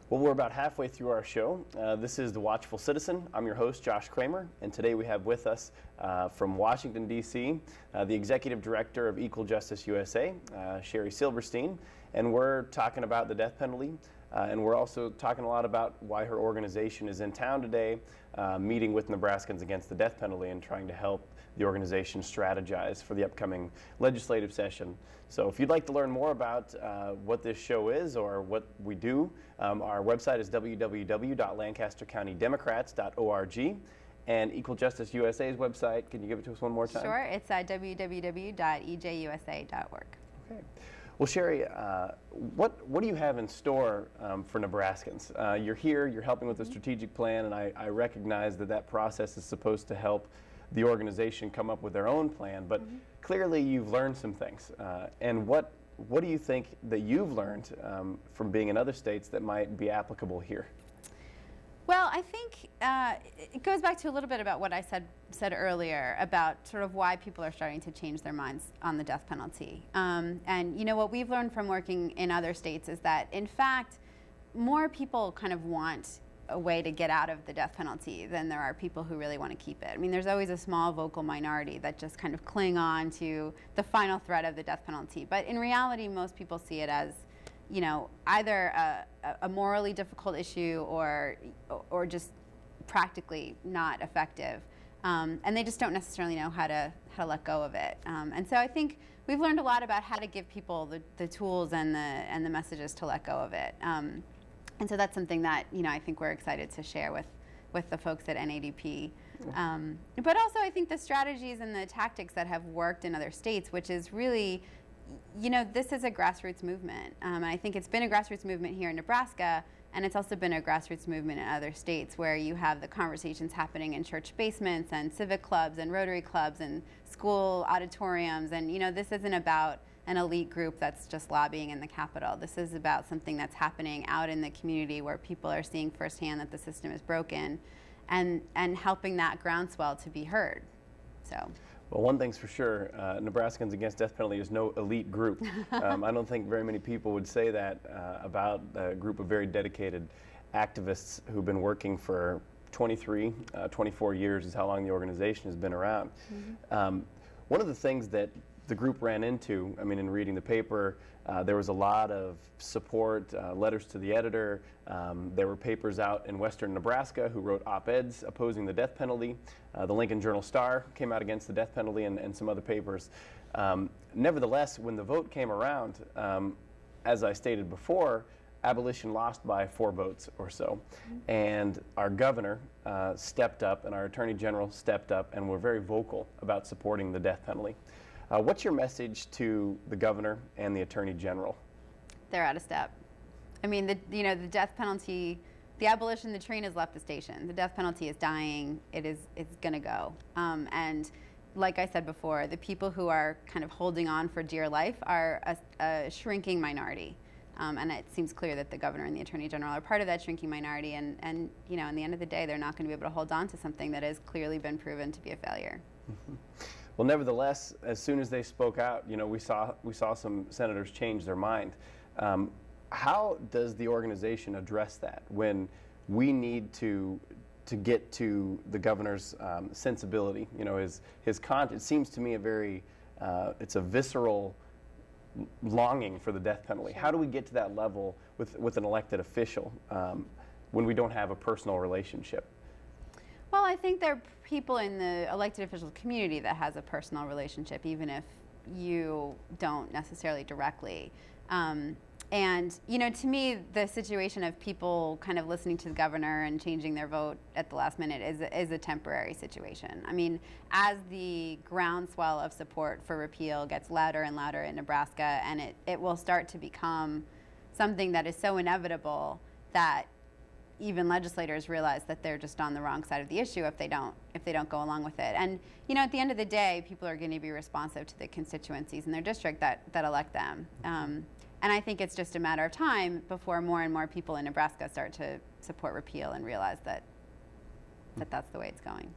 Well, we're about halfway through our show. This is The Watchful Citizen. I'm your host, Josh Cramer, and today we have with us from Washington, D.C., the Executive Director of Equal Justice USA, Shari Silberstein, and we're talking about the death penalty, and we're also talking a lot about why her organization is in town today, meeting with Nebraskans against the death penalty and trying to help the organization strategize for the upcoming legislative session. So if you'd like to learn more about what this show is or what we do, our website is www.lancastercountydemocrats.org, and Equal Justice USA's website, can you give it to us one more time? Sure, it's www.ejusa.org. Okay. Well, Shari, what do you have in store for Nebraskans? You're here, you're helping with the strategic plan, and I recognize that process is supposed to help the organization come up with their own plan, but clearly you've learned some things. And what do you think that you've learned from being in other states that might be applicable here? Well, I think it goes back to a little bit about what I said earlier about sort of why people are starting to change their minds on the death penalty. And you know, what we've learned from working in other states is that, in fact, more people kind of want a way to get out of the death penalty than there are people who really want to keep it. I mean, there's always a small vocal minority that just kind of cling on to the final threat of the death penalty. But in reality, most people see it as, you know, either a morally difficult issue or just practically not effective, and they just don't necessarily know how to let go of it. And so I think we've learned a lot about how to give people the tools and the messages to let go of it. And so that's something that, you know, I think we're excited to share with the folks at NADP. But also I think the strategies and the tactics that have worked in other states, which is really, you know, this is a grassroots movement. And I think it's been a grassroots movement here in Nebraska, and it's also been a grassroots movement in other states where you have the conversations happening in church basements and civic clubs and Rotary clubs and school auditoriums. And, you know, this isn't about an elite group that's just lobbying in the Capitol. This is about something that's happening out in the community where people are seeing firsthand that the system is broken, and helping that groundswell to be heard. So. Well, one thing's for sure, Nebraskans Against Death Penalty is no elite group. I don't think very many people would say that about a group of very dedicated activists who've been working for 24 years is how long the organization has been around. One of the things that the group ran into, I mean, in reading the paper, there was a lot of support, letters to the editor. There were papers out in western Nebraska who wrote op-eds opposing the death penalty. The Lincoln Journal-Star came out against the death penalty, and some other papers. Nevertheless, when the vote came around, as I stated before, abolition lost by 4 votes or so. And our governor stepped up, and our attorney general stepped up, and were very vocal about supporting the death penalty. What's your message to the governor and the attorney general? They're out of step. I mean, the death penalty, the abolition, the train has left the station. The death penalty is dying. It's going to go. And like I said before, the people who are kind of holding on for dear life are a shrinking minority. And it seems clear that the governor and the attorney general are part of that shrinking minority. And you know, in the end of the day, they're not going to be able to hold on to something that has clearly been proven to be a failure. Well, nevertheless, as soon as they spoke out, you know, we saw some senators change their mind. How does the organization address that when we need to get to the governor's sensibility? You know, his conscience. It seems to me it's a visceral longing for the death penalty. How do we get to that level with an elected official when we don't have a personal relationship? Well, I think there are people in the elected official community that has a personal relationship, even if you don't necessarily directly. And, you know, to me, the situation of people kind of listening to the governor and changing their vote at the last minute is a temporary situation. I mean, as the groundswell of support for repeal gets louder and louder in Nebraska, and it will start to become something that is so inevitable that even legislators realize that they're just on the wrong side of the issue if they don't go along with it. And you know, at the end of the day, people are going to be responsive to the constituencies in their district that elect them. And I think it's just a matter of time before more and more people in Nebraska start to support repeal and realize that that's the way it's going.